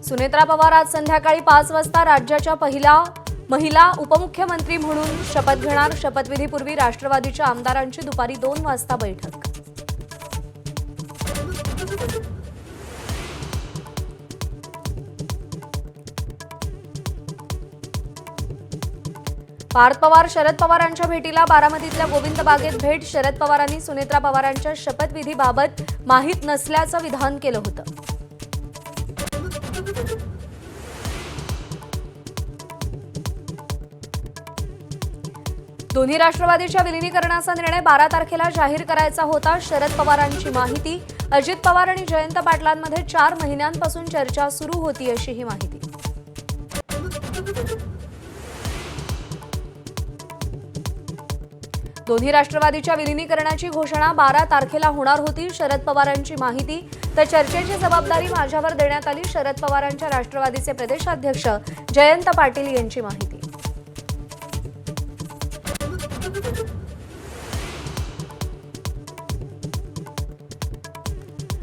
सुनेत्रा पवार आज संध्याकाळी 5 वाजता राज्याच्या पहिल्या महिला उपमुख्यमंत्री म्हणून शपथ घेणार। शपथविधीपूर्वी राष्ट्रवादीच्या आमदारांची दुपारी 2 वाजता बैठक। पार्थ पवार शरद पवारांच्या भेटीला बारामतीतल्या गोविंद बागेत भेट। शरद पवारांनी सुनेत्रा पवारांच्या शपथविधीबाबत माहीत नसल्याचं विधान केलं होतं। दोन्ही राष्ट्रवादीच्या विलीनीकरणाचा निर्णय 12 तारखेला जाहीर करायचा होता। शरद पवारांची माहिती। अजित पवार आणि जयंत पाटलांमध्ये 4 महिन्यांपासून चर्चा सुरू होती अशी ही माहिती। दोन्ही राष्ट्रवादीच्या विलीनीकरणाची घोषणा 12 तारखेला होणार होती। शरद पवारांची माहिती। तर चर्चेची जबाबदारी माझ्यावर देण्यात आली। शरद पवारांच्या राष्ट्रवादीचे प्रदेशाध्यक्ष जयंत पाटील यांची माहिती।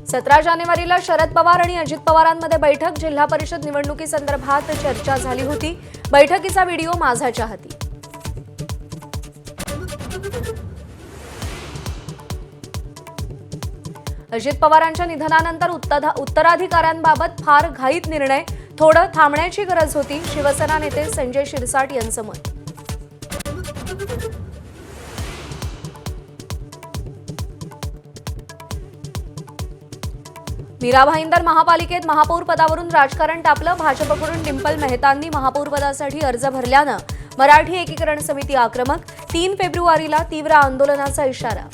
17 जानेवारीला शरद पवार आणि अजित पवारांमध्ये बैठक। जिल्हा परिषद निवडणुकीसंदर्भात चर्चा झाली होती। बैठकीचा व्हिडिओ माझ्या हाती। अजित पवारांच्या निधनानंतर उत्तराधिकाऱ्यांबाबत फार घाईत निर्णय, थोडं थांबण्याची गरज होती। शिवसेना नेते संजय शिरसाट यांचं मत। मीरा भाईंदर महापालिकेत महापौर पदावरून राजकारण तापलं। भाजपकडून डिंपल मेहतांनी महापौर पदासाठी अर्ज भरल्यानं मराठी एकीकरण समिती आक्रमक। 3 फेब्रुवारीला तीव्र आंदोलनाचा इशारा।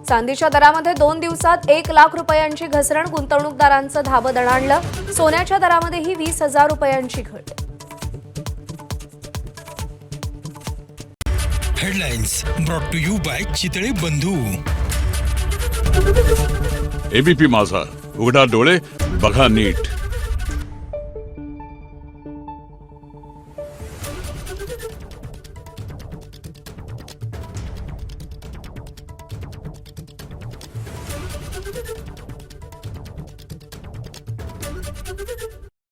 चांदीच्या दरामध्ये 2 दिवसात 1 लाख रुपयांची घसरण। गुंतवणूकदारांचं धाबं दणाणलं। सोन्याच्या दरामध्येही 20,000 रुपयांची घट। Headlines brought to you by Chitale Bandhu. ABP माझा, उघडा डोळे बघा नीट।